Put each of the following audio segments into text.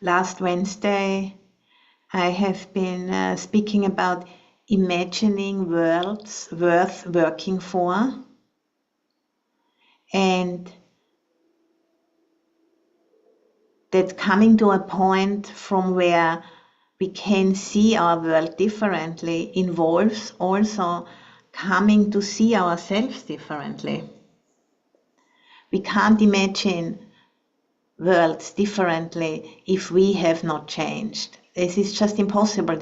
last Wednesday, I have been speaking about imagining worlds worth working for, and that coming to a point from where we can see our world differently involves also coming to see ourselves differently. We can't imagine worlds differently if we have not changed. This is just impossible.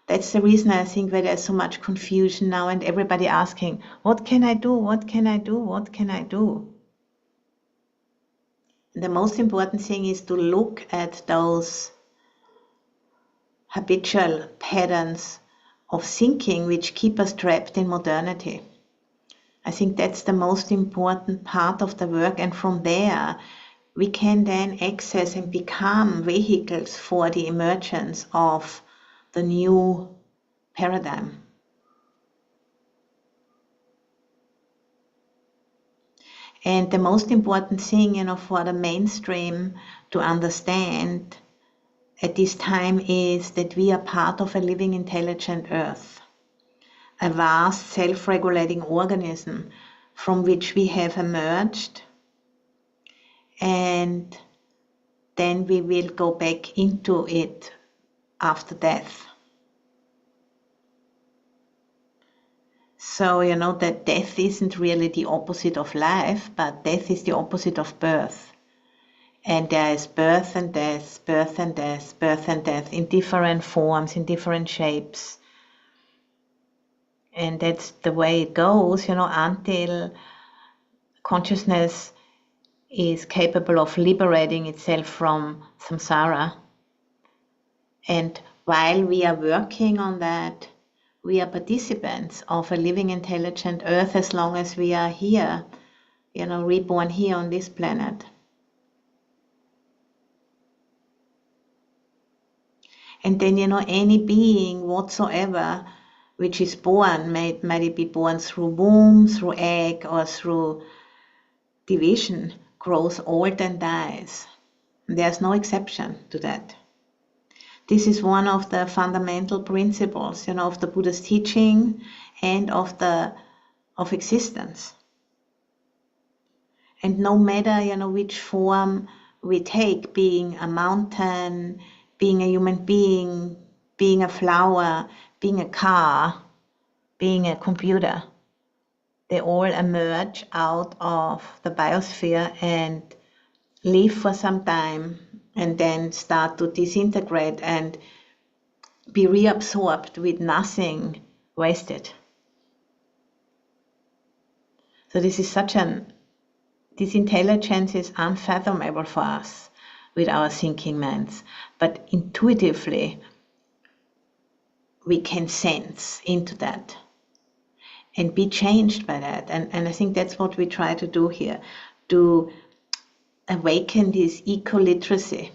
That's the reason I think why there's so much confusion now and everybody asking, what can I do? What can I do? What can I do? And the most important thing is to look at those habitual patterns of thinking which keep us trapped in modernity. I think that's the most important part of the work, and from there we can then access and become vehicles for the emergence of the new paradigm. And the most important thing, for the mainstream to understand at this time is that we are part of a living, intelligent Earth, a vast self-regulating organism from which we have emerged, and then we will go back into it after death. So, that death isn't really the opposite of life, but death is the opposite of birth. And there is birth and death, birth and death, birth and death in different forms, in different shapes. And that's the way it goes, until consciousness is capable of liberating itself from samsara. And while we are working on that, we are participants of a living, intelligent Earth as long as we are here, reborn here on this planet. And then, any being whatsoever which is born, might it be born through womb, through egg, or through division, grows old and dies. There's no exception to that. This is one of the fundamental principles, of the Buddha's teaching and of existence. And no matter, which form we take, being a mountain, being a human being, being a flower, being a car, being a computer, they all emerge out of the biosphere and live for some time and then start to disintegrate and be reabsorbed with nothing wasted. So this intelligence is unfathomable for us with our thinking minds, but intuitively we can sense into that and be changed by that. And I think that's what we try to do here, to awaken this eco-literacy,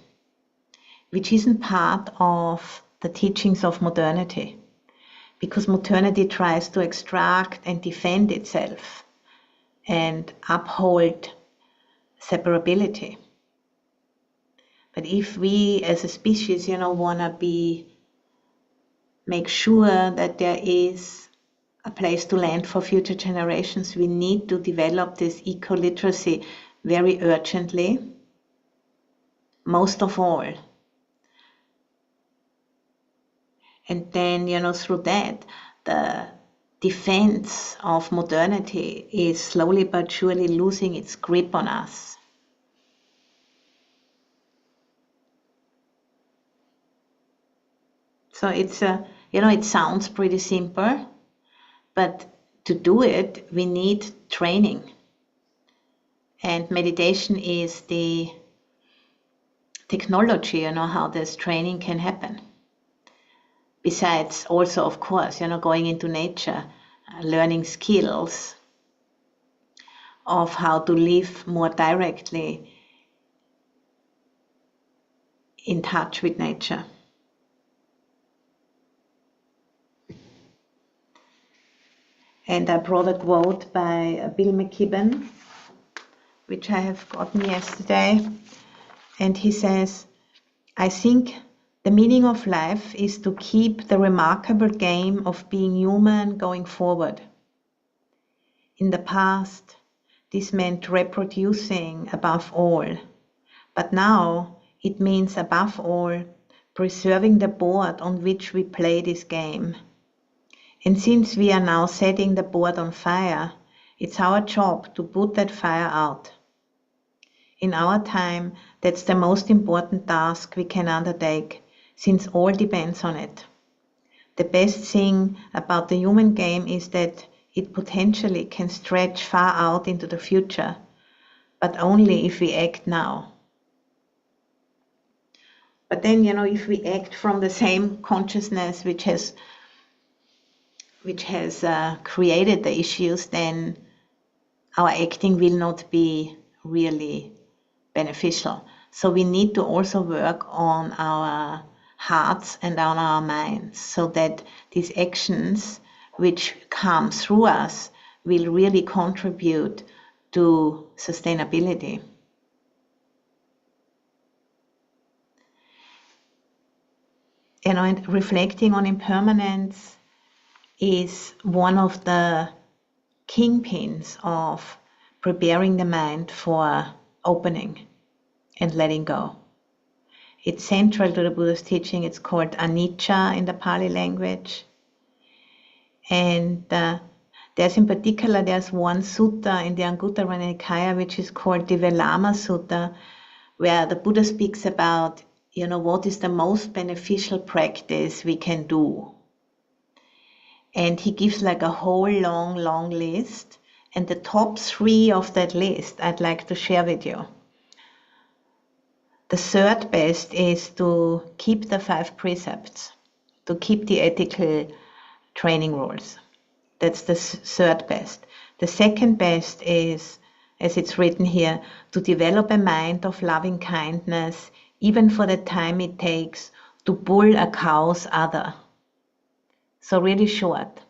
which isn't part of the teachings of modernity, because modernity tries to extract and defend itself and uphold separability. But if we as a species, want to make sure that there is a place to land for future generations, we need to develop this eco-literacy very urgently, most of all. And then, through that, the defense of modernity is slowly but surely losing its grip on us. So it's it sounds pretty simple, but to do it, we need training. And meditation is the technology, how this training can happen. Besides also, of course, going into nature, learning skills of how to live more directly in touch with nature. And I brought a quote by Bill McKibben, which I have gotten yesterday. And he says, I think the meaning of life is to keep the remarkable game of being human going forward. In the past, this meant reproducing above all, but now it means above all preserving the board on which we play this game. And since we are now setting the board on fire, it's our job to put that fire out. In our time, that's the most important task we can undertake, since all depends on it. The best thing about the human game is that it potentially can stretch far out into the future, but only if we act now. But then, if we act from the same consciousness which has created the issues, then our acting will not be really beneficial. So we need to also work on our hearts and on our minds, so that these actions which come through us will really contribute to sustainability. And reflecting on impermanence is one of the kingpins of preparing the mind for opening and letting go. It's central to the Buddha's teaching. It's called anicca in the Pali language. And there's one sutta in the Anguttara Nikaya which is called the Velama Sutta, where the Buddha speaks about, what is the most beneficial practice we can do. And he gives like a whole long list. And the top 3 of that list I'd like to share with you. The third best is to keep the 5 precepts, to keep the ethical training rules. That's the third best. The second best is, as it's written here, to develop a mind of loving kindness, even for the time it takes to pull a cow's udder. So really short.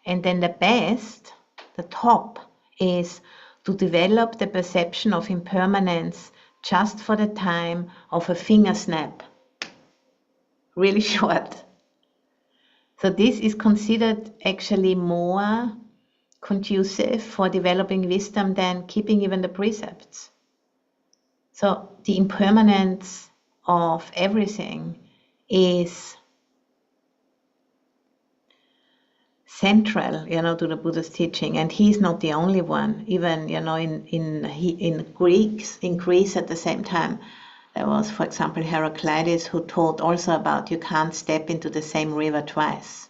And then the best, the top, is to develop the perception of impermanence just for the time of a finger snap. Really short. So this is considered actually more conducive for developing wisdom than keeping even the precepts. So the impermanence of everything is central, to the Buddha's teaching, and he's not the only one. Even, in Greece at the same time, there was, for example, Heraclitus, who taught also about you can't step into the same river twice.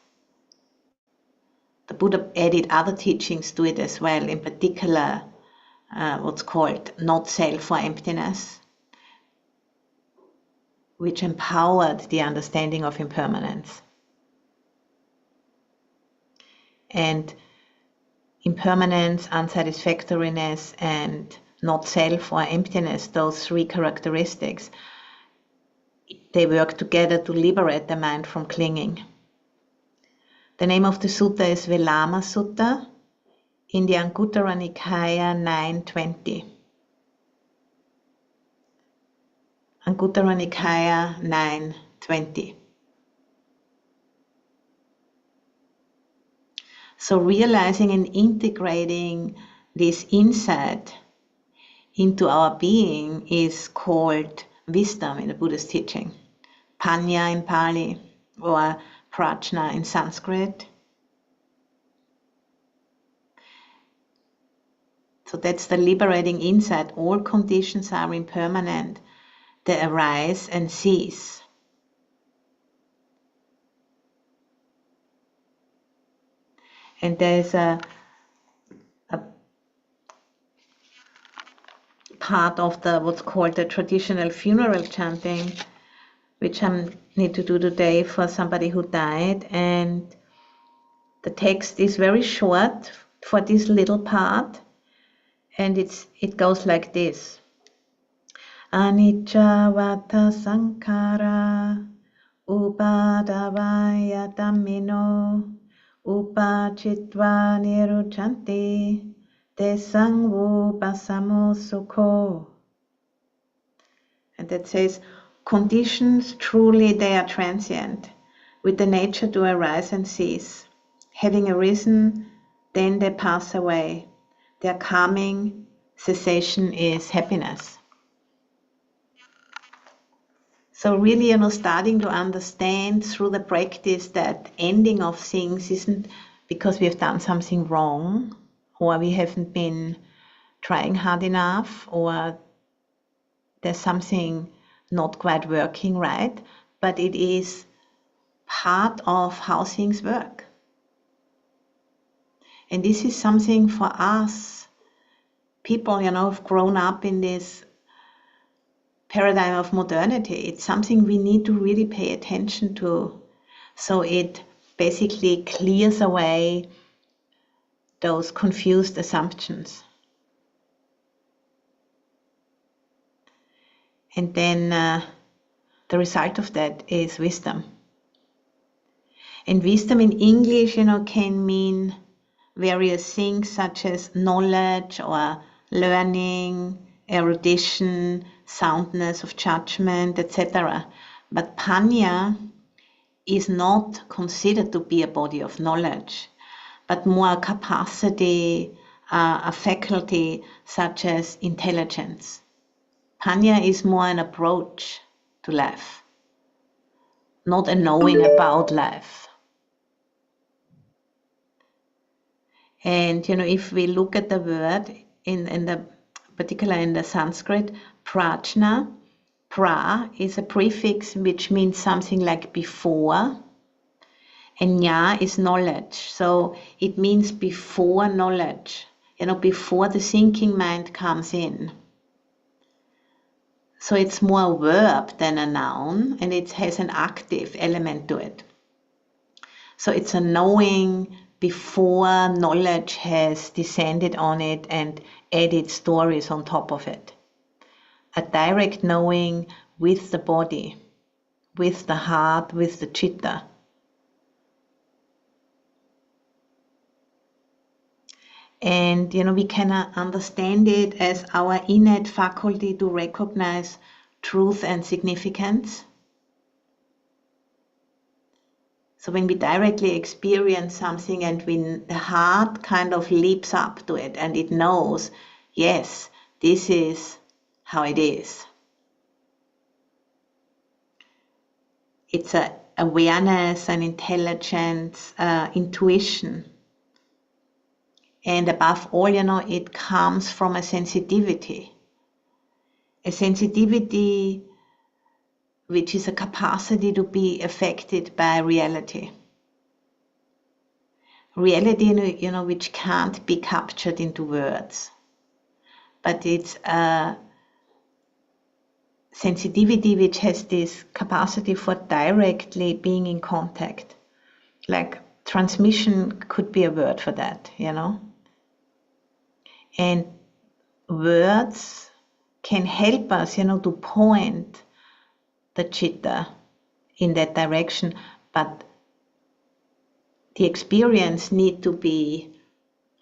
The Buddha added other teachings to it as well, in particular, what's called not self or emptiness, which empowered the understanding of impermanence. And impermanence, unsatisfactoriness, and not self or emptiness, those 3 characteristics, they work together to liberate the mind from clinging. The name of the sutta is Velama Sutta in the Anguttara Nikaya 920. Anguttara Nikaya 920. So realizing and integrating this insight into our being is called wisdom in the Buddha's teaching. Panya in Pali, or prajna in Sanskrit. So that's the liberating insight. All conditions are impermanent. They arise and cease. And there's a part of what's called the traditional funeral chanting, which I need to do today for somebody who died. And the text is very short for this little part, and it goes like this. Anicca vata sankhara upadavaya dhammino upachitva niruchanti te sangvupasamo sukho. And that says, conditions truly they are transient. With the nature do arise and cease. Having arisen, then they pass away. Their calming cessation is happiness. So really, starting to understand through the practice that ending of things isn't because we've done something wrong, or we haven't been trying hard enough, or there's something not quite working right, but it is part of how things work. And this is something for us, people, who've grown up in this paradigm of modernity. It's something we need to really pay attention to. So it basically clears away those confused assumptions. And then the result of that is wisdom. And wisdom in English, can mean various things such as knowledge or learning, erudition, soundness of judgment, etc. But Panya is not considered to be a body of knowledge, but more a capacity, a faculty such as intelligence. Panya is more an approach to life, not a knowing about life. And if we look at the word particularly in the Sanskrit, prajna, pra is a prefix which means something like before, and nya is knowledge. So it means before knowledge, before the thinking mind comes in. So it's more a verb than a noun, and it has an active element to it. So it's a knowing before knowledge has descended on it and added stories on top of it. A direct knowing with the body, with the heart, with the chitta. And we can understand it as our innate faculty to recognize truth and significance. So when we directly experience something and the heart kind of leaps up to it and it knows, yes, this is how it is. It's an awareness, an intelligence, intuition. And above all, it comes from a sensitivity. A sensitivity which is a capacity to be affected by reality. Reality, which can't be captured into words. But it's a sensitivity which has this capacity for directly being in contact. Like transmission could be a word for that, And words can help us, to point the chitta in that direction, but the experience need to be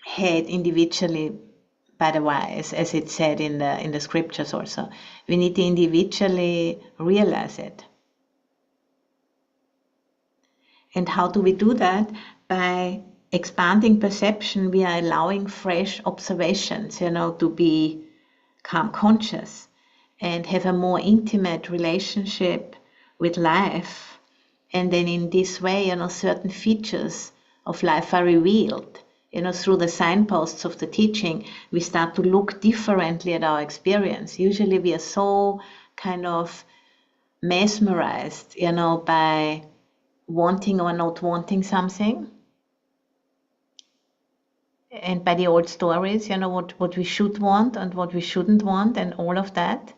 had individually by the wise, as it said in the scriptures also. We need to individually realize it. And how do we do that? By expanding perception, we are allowing fresh observations, to become conscious and have a more intimate relationship with life. And then in this way, certain features of life are revealed. Through the signposts of the teaching, we start to look differently at our experience. Usually we are so kind of mesmerized, by wanting or not wanting something. And by the old stories, what we should want and what we shouldn't want and all of that.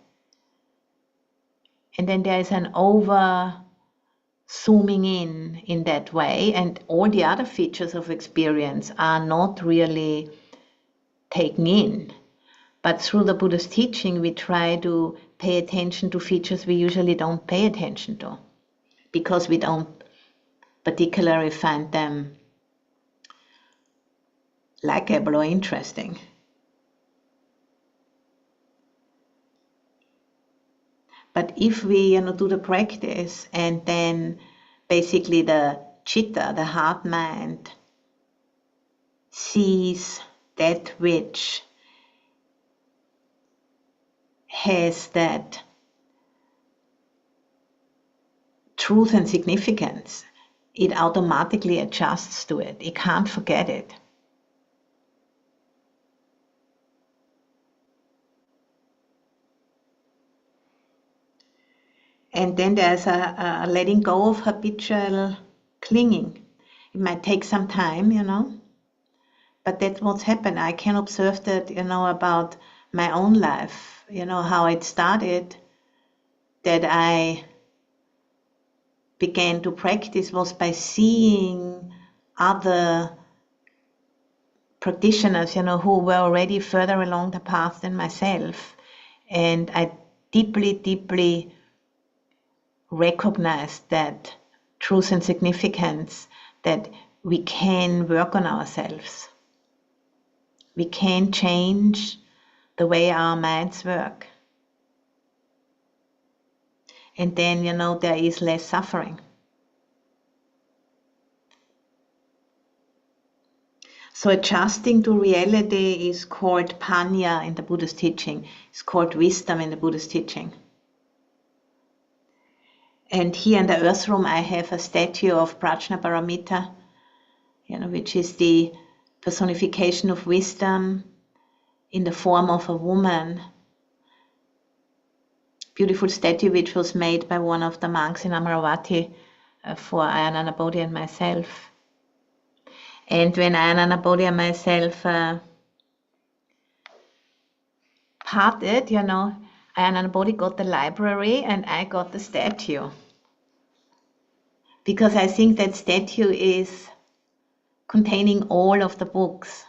And then there is an over zooming in that way, and all the other features of experience are not really taken in. But through the Buddha's teaching, we try to pay attention to features we usually don't pay attention to, because we don't particularly find them likable or interesting. But if we do the practice, and then basically the chitta, the heart mind, sees that which has that truth and significance, it automatically adjusts to it. It can't forget it. And then there's a letting go of habitual clinging. It might take some time, but that's what's happened. I can observe that, about my own life, how it started, that I began to practice was by seeing other practitioners, who were already further along the path than myself. And I deeply, deeply recognized that truth and significance, that we can work on ourselves. We can change the way our minds work. And then, there is less suffering. So adjusting to reality is called panya in the Buddhist teaching. It's called wisdom in the Buddhist teaching. And here in the Earth Room, I have a statue of Prajnaparamita, which is the personification of wisdom in the form of a woman. Beautiful statue which was made by one of the monks in Amaravati for Ayanana Bodhi and myself. And when Ayanana Bodhi and myself parted, Ayanana Bodhi got the library and I got the statue. Because I think that statue is containing all of the books.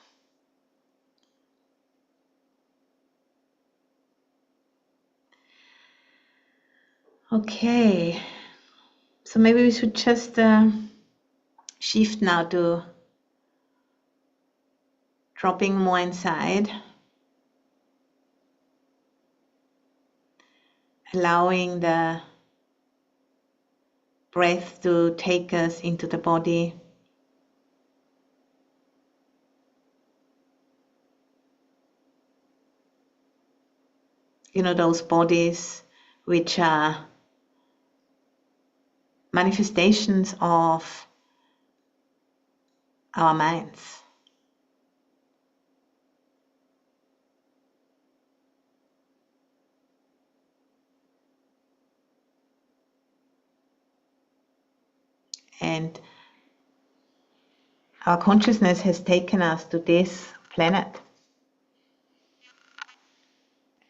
Okay, so maybe we should just shift now to dropping more inside, allowing the breath to take us into the body. Those bodies which are manifestations of our minds. And our consciousness has taken us to this planet.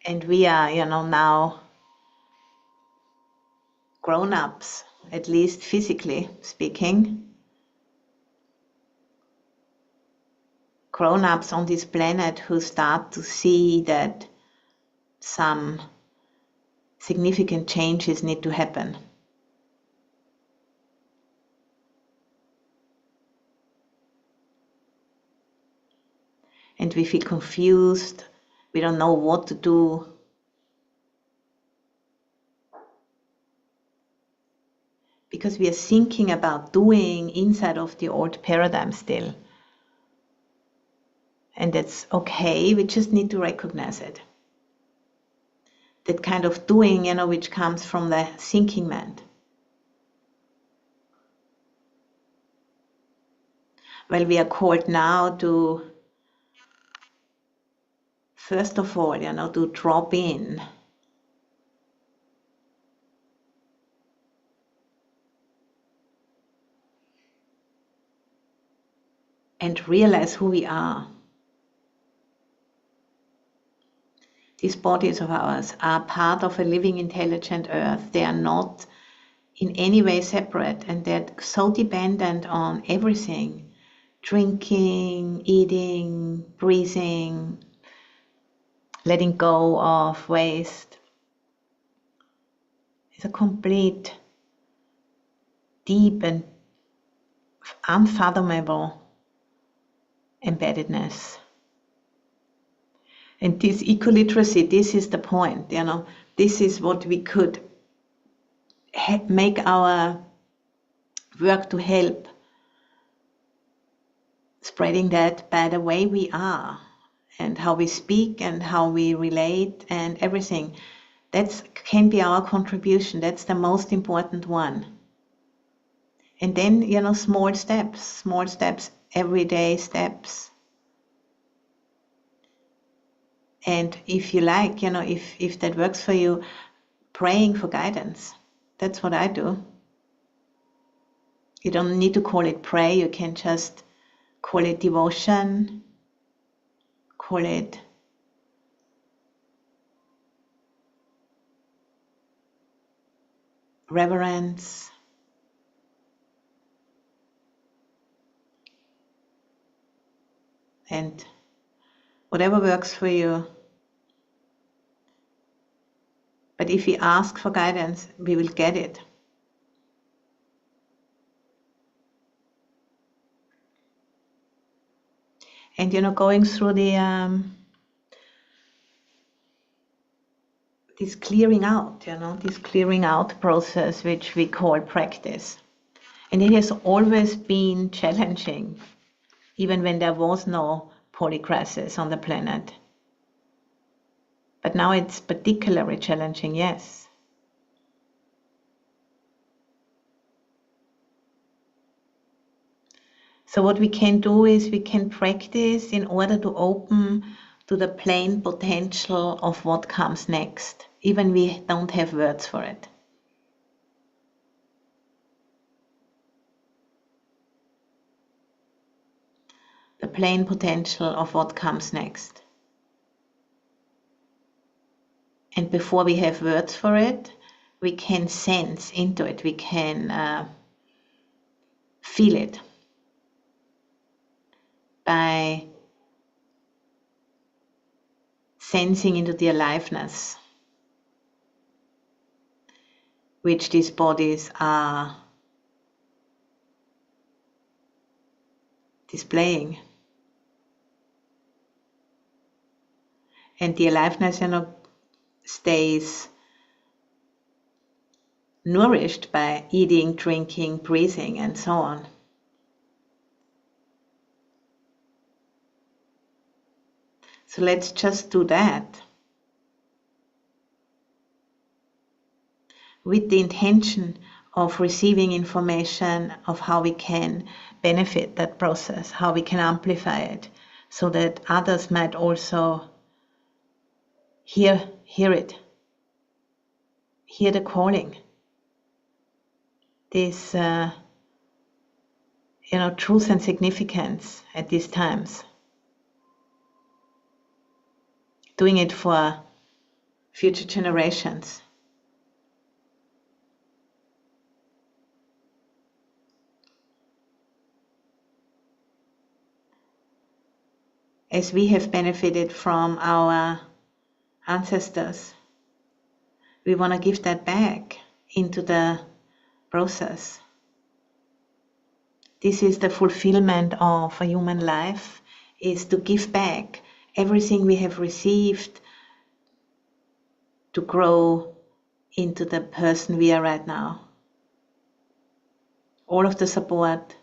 And we are, now grown-ups, at least physically speaking. Grown-ups on this planet who start to see that some significant changes need to happen. And we feel confused, we don't know what to do. Because we are thinking about doing inside of the old paradigm still. And that's okay, we just need to recognize it. That kind of doing, which comes from the thinking mind. Well, we are called now to, first of all, to drop in. And realize who we are. These bodies of ours are part of a living, intelligent earth. They are not in any way separate, and they're so dependent on everything. Drinking, eating, breathing, letting go of waste. It's a complete, deep and unfathomable embeddedness. And this ecoliteracy, this is the point, this is what we could make our work to help spreading that by the way we are and how we speak and how we relate and everything. That can be our contribution. That's the most important one. And then, small steps, everyday steps. And if you like, if that works for you, praying for guidance. That's what I do. You don't need to call it pray. You can just call it devotion, call it reverence. And whatever works for you. But if we ask for guidance, we will get it. And going through the this clearing out process, which we call practice. And it has always been challenging, even when there was no polycrisis on the planet. But now it's particularly challenging, yes. So what we can do is we can practice in order to open to the plain potential of what comes next, even we don't have words for it. The plain potential of what comes next. And before we have words for it, we can sense into it, we can feel it by sensing into the aliveness which these bodies are displaying. And the aliveness, stays nourished by eating, drinking, breathing, and so on. So let's just do that with the intention of receiving information of how we can benefit that process, how we can amplify it, so that others might also hear it, hear the calling, this truth and significance at these times. Doing it for future generations. As we have benefited from our ancestors, we want to give that back into the process. This is the fulfillment of a human life, is to give back everything we have received to grow into the person we are right now. All of the support,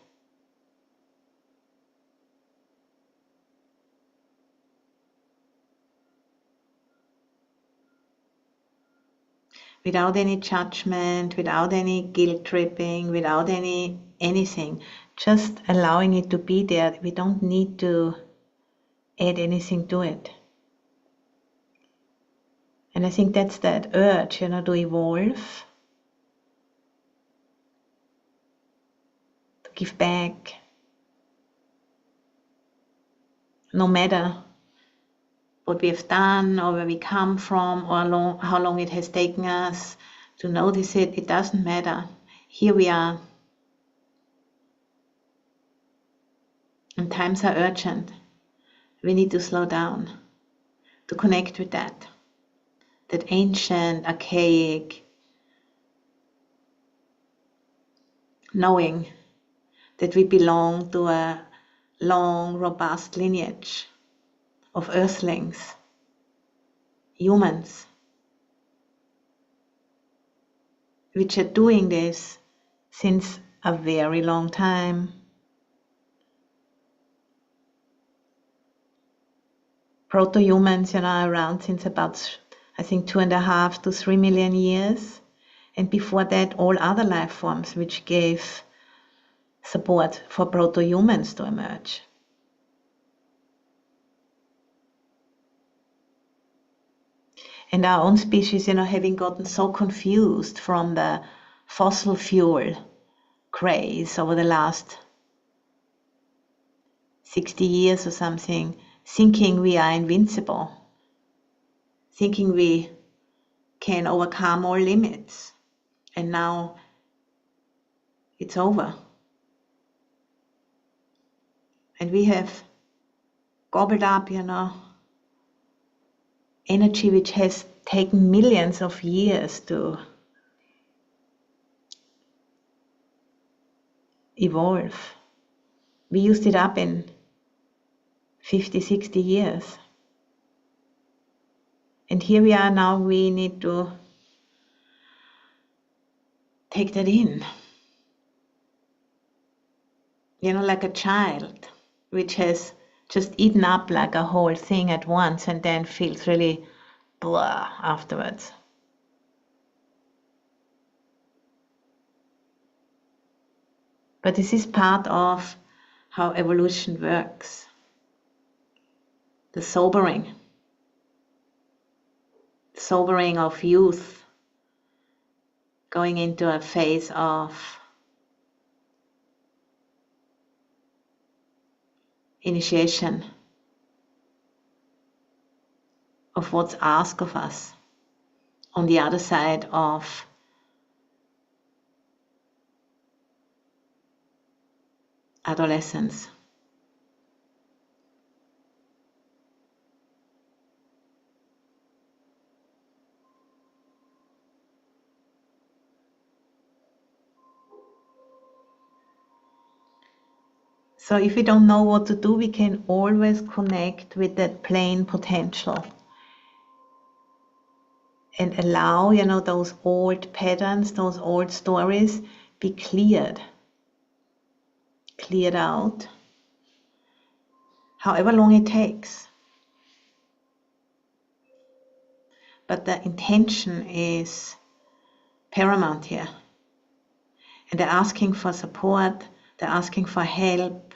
without any judgment, without any guilt tripping, without anything, just allowing it to be there. We don't need to add anything to it. And I think that's that urge, to evolve, to give back, no matter what we have done or where we come from or how long it has taken us to notice it. It doesn't matter. Here we are. And times are urgent. We need to slow down to connect with that ancient, archaic knowing that we belong to a long, robust lineage of earthlings, humans, which are doing this since a very long time. Proto-humans, are around since about, I think, 2.5 to 3 million years. And before that, all other life forms which gave support for proto-humans to emerge. And our own species, having gotten so confused from the fossil fuel craze over the last 60 years or something, thinking we are invincible, thinking we can overcome all limits. And now it's over. And we have gobbled up, energy which has taken millions of years to evolve. We used it up in 50, 60 years. And here we are now, we need to take that in. Like a child which has just eaten up like a whole thing at once and then feels really blah afterwards. But this is part of how evolution works. The sobering of youth, going into a phase of initiation of what's asked of us on the other side of adolescence. So if we don't know what to do, we can always connect with that plain potential and allow, those old patterns, those old stories be cleared out, however long it takes. But the intention is paramount here. And they're asking for support, they're asking for help.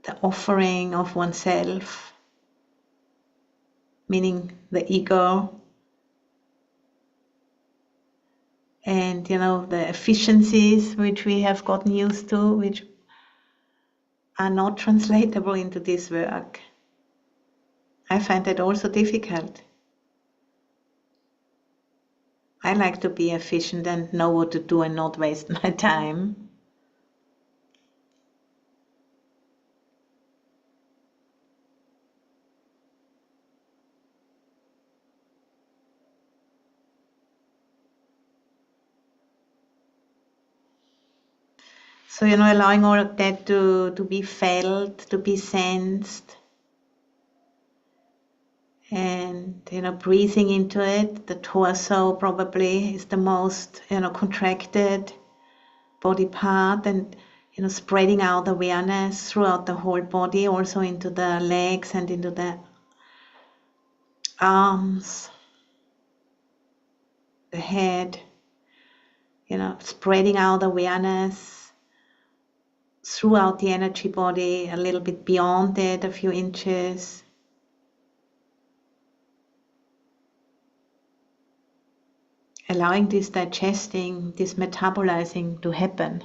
The offering of oneself, meaning the ego, and the efficiencies which we have gotten used to, which are not translatable into this work. I find that also difficult. I like to be efficient and know what to do and not waste my time. So, allowing all of that to be felt, to be sensed, and, breathing into it. The torso probably is the most, contracted body part, and, spreading out awareness throughout the whole body, also into the legs and into the arms, the head, spreading out awareness throughout the energy body, a little bit beyond it, a few inches. Allowing this digesting, this metabolizing to happen.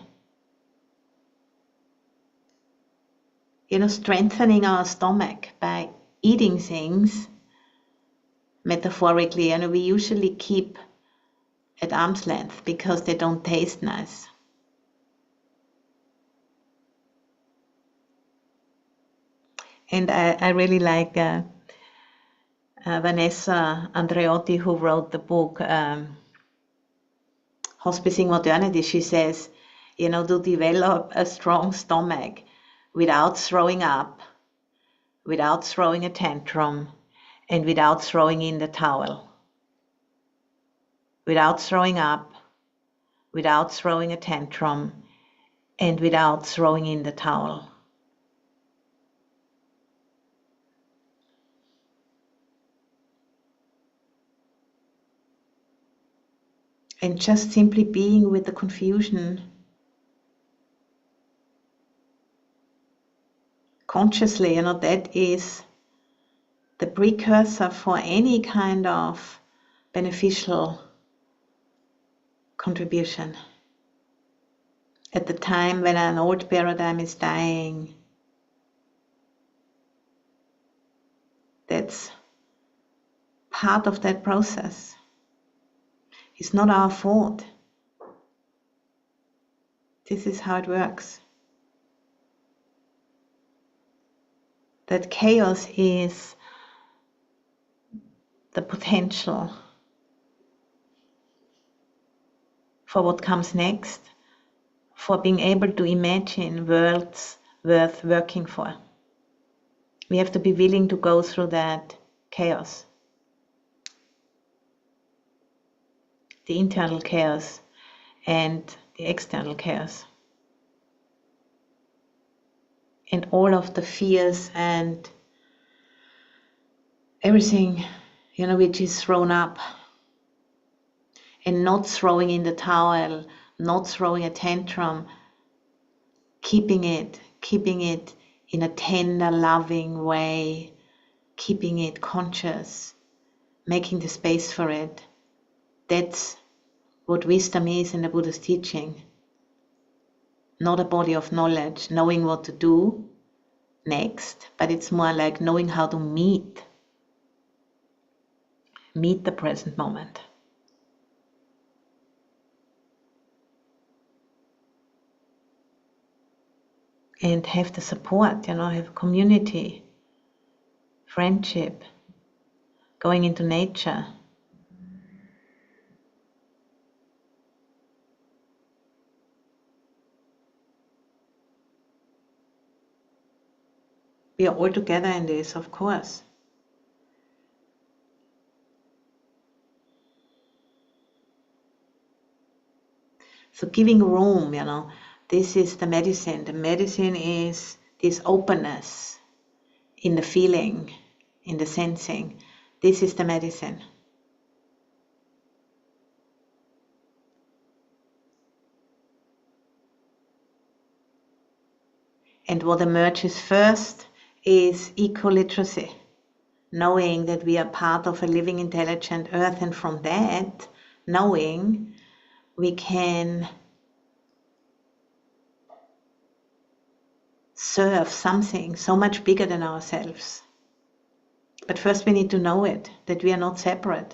Strengthening our stomach by eating things, metaphorically, and we usually keep at arm's length because they don't taste nice. And I really like Vanessa Andreotti, who wrote the book Hospicing Modernity. She says, to develop a strong stomach without throwing up, without throwing a tantrum, and without throwing in the towel, without throwing up, without throwing a tantrum, and without throwing in the towel. And just simply being with the confusion consciously, that is the precursor for any kind of beneficial contribution. At the time when an old paradigm is dying, that's part of that process. It's not our fault. This is how it works. That chaos is the potential for what comes next, for being able to imagine worlds worth working for. We have to be willing to go through that chaos, the internal chaos and the external chaos, and all of the fears and everything, which is thrown up, and not throwing in the towel, not throwing a tantrum, keeping it in a tender, loving way, keeping it conscious, making the space for it. That's what wisdom is in the Buddha's teaching. Not a body of knowledge, knowing what to do next, but it's more like knowing how to meet the present moment. And have the support, have community, friendship, going into nature. We are all together in this, of course. So giving room, this is the medicine. The medicine is this openness in the feeling, in the sensing. This is the medicine. And what emerges first is eco-literacy, knowing that we are part of a living, intelligent earth, and from that, knowing we can serve something so much bigger than ourselves. But first we need to know it, that we are not separate.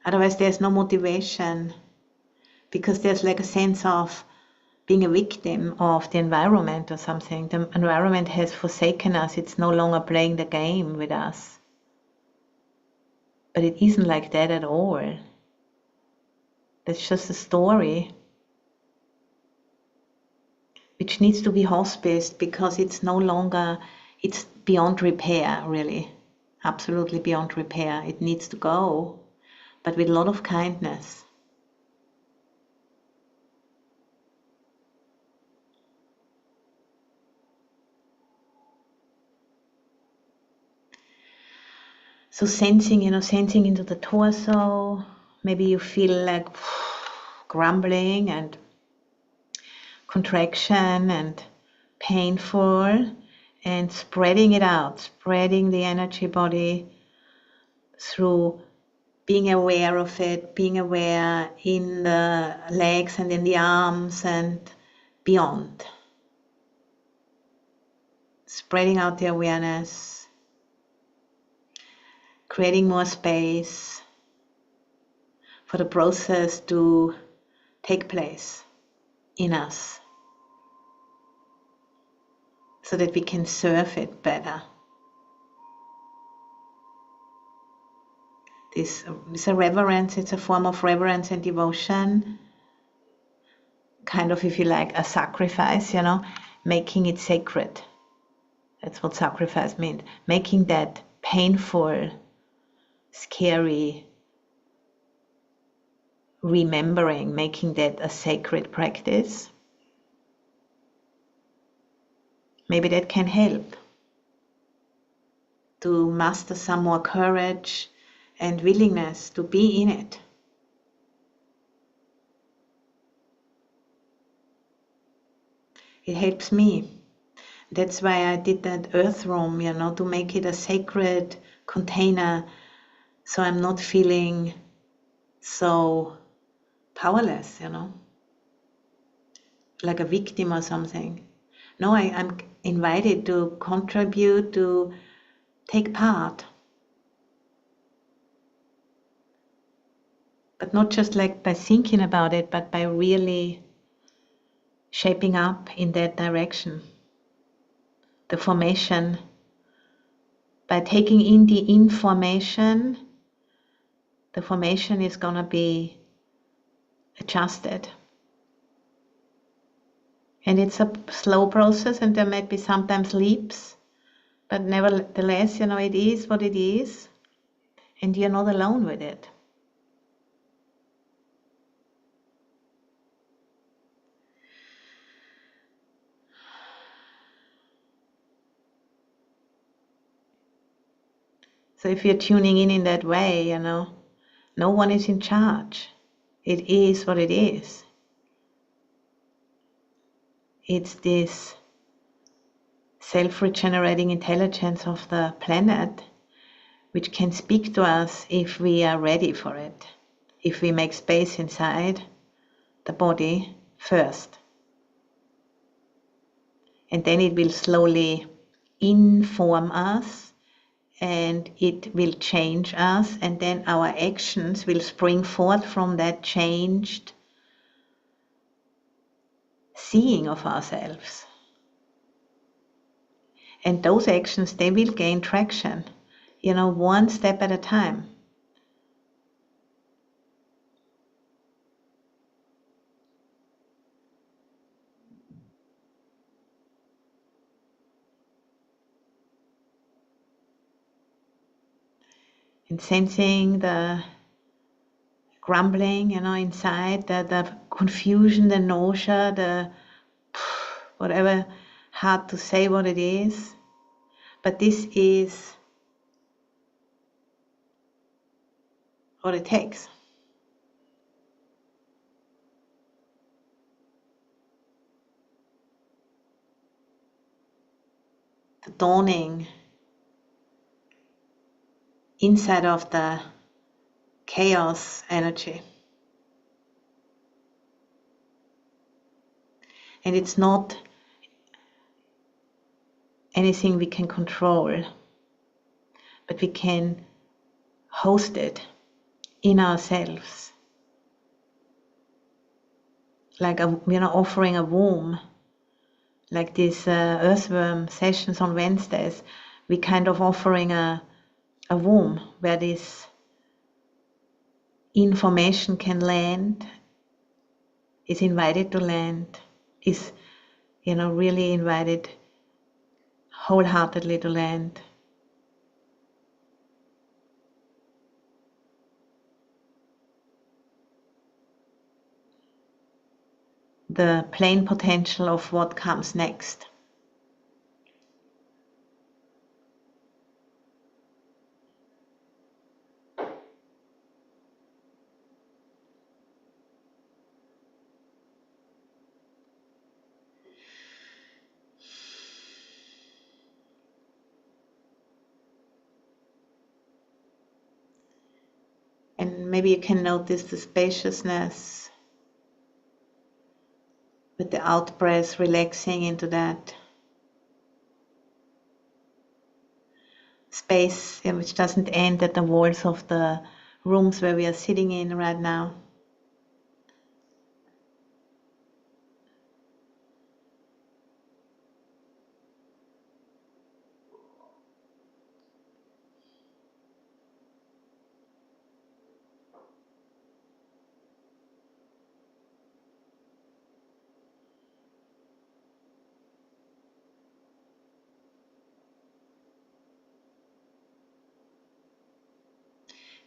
Otherwise there's no motivation, because there's like a sense of being a victim of the environment or something. The environment has forsaken us, it's no longer playing the game with us. But it isn't like that at all. That's just a story which needs to be hospiced, because it's no longer, it's beyond repair, really. Absolutely beyond repair. It needs to go, but with a lot of kindness. So sensing into the torso. Maybe you feel like grumbling and contraction and painful, and spreading it out, spreading the energy body through being aware of it, being aware in the legs and in the arms and beyond. Spreading out the awareness, creating more space for the process to take place in us, so that we can serve it better. This is a reverence, it's a form of reverence and devotion, kind of, if you like, a sacrifice, making it sacred, That's what sacrifice meant. Making that painful, scary, remembering, making that a sacred practice. Maybe that can help to muster some more courage and willingness to be in it. It helps me. That's why I did that Earth Room, to make it a sacred container, so I'm not feeling so powerless, like a victim or something. No, I'm invited to contribute, to take part. But not just like by thinking about it, but by really shaping up in that direction. The formation, by taking in the information, the formation is going to be adjusted. And it's a slow process, and there might be sometimes leaps, but nevertheless, it is what it is, and you're not alone with it. So if you're tuning in that way, no one is in charge. It is what it is. It's this self-regenerating intelligence of the planet which can speak to us if we are ready for it, if we make space inside the body first. And then it will slowly inform us, and it will change us, and then our actions will spring forth from that changed seeing of ourselves. And those actions, they will gain traction, one step at a time. And sensing the grumbling, inside, the confusion, the nausea, the whatever, hard to say what it is. But this is what it takes. The dawning inside of the chaos energy. And it's not anything we can control, but we can host it in ourselves. Like offering a womb, like these earthworm sessions on Wednesdays, we kind of offering a womb where this information can land, is invited to land, is really invited wholeheartedly to land. The plain potential of what comes next. And maybe you can notice the spaciousness with the out breath, relaxing into that space which doesn't end at the walls of the rooms where we are sitting in right now.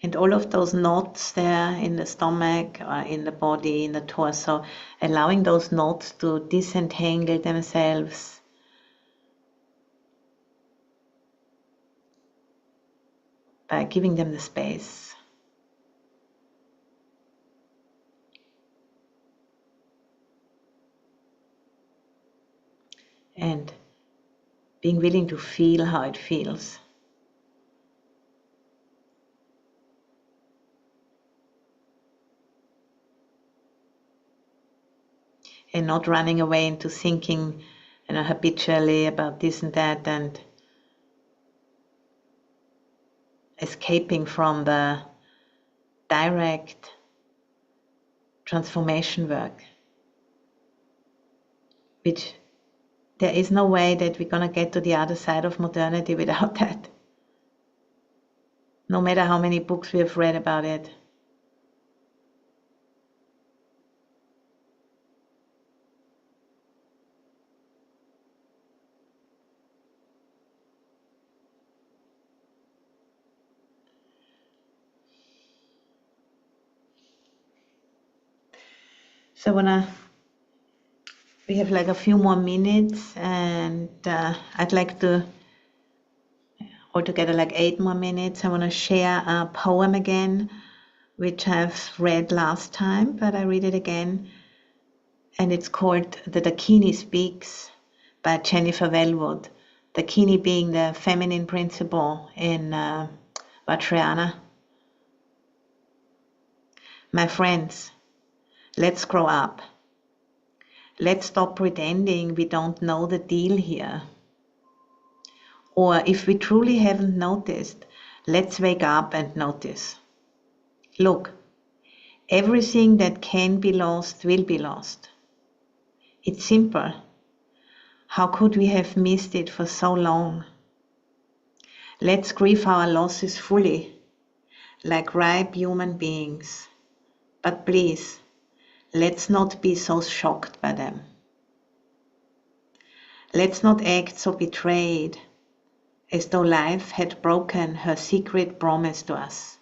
And all of those knots there in the stomach, or in the body, in the torso, allowing those knots to disentangle themselves. By giving them the space. And being willing to feel how it feels. And not running away into thinking, habitually about this and that, and escaping from the direct transformation work. Which there is no way that we're going to get to the other side of modernity without that. No matter how many books we have read about it. So we have like a few more minutes, and I'd like to, altogether like 8 more minutes, I want to share a poem again, which I've read last time, but I read it again. And it's called The Dakini Speaks by Jennifer Welwood. Dakini being the feminine principle in Vajrayana. My friends, let's grow up. Let's stop pretending we don't know the deal here. Or if we truly haven't noticed, let's wake up and notice. Look, everything that can be lost will be lost. It's simple. How could we have missed it for so long? Let's grieve our losses fully, like ripe human beings. But please, let's not be so shocked by them. Let's not act so betrayed, as though life had broken her secret promise to us.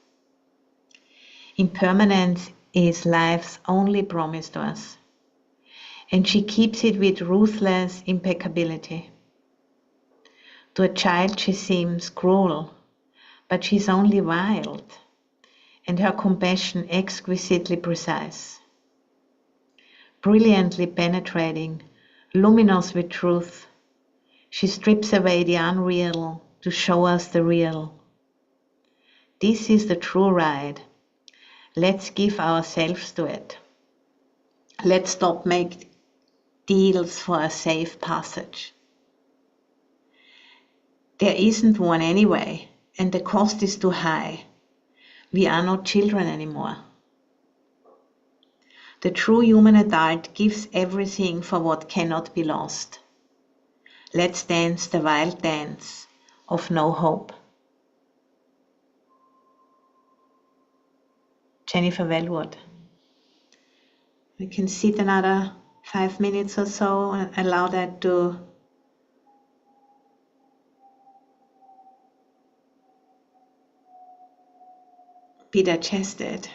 Impermanence is life's only promise to us, and she keeps it with ruthless impeccability. To a child she seems cruel, but she's only wild, and her compassion exquisitely precise. Brilliantly penetrating, luminous with truth, she strips away the unreal to show us the real. This is the true ride. Let's give ourselves to it. Let's stop making deals for a safe passage. There isn't one anyway, and the cost is too high. We are not children anymore. The true human adult gives everything for what cannot be lost. Let's dance the wild dance of no hope. Jennifer Welwood. We can sit another 5 minutes or so and allow that to be digested.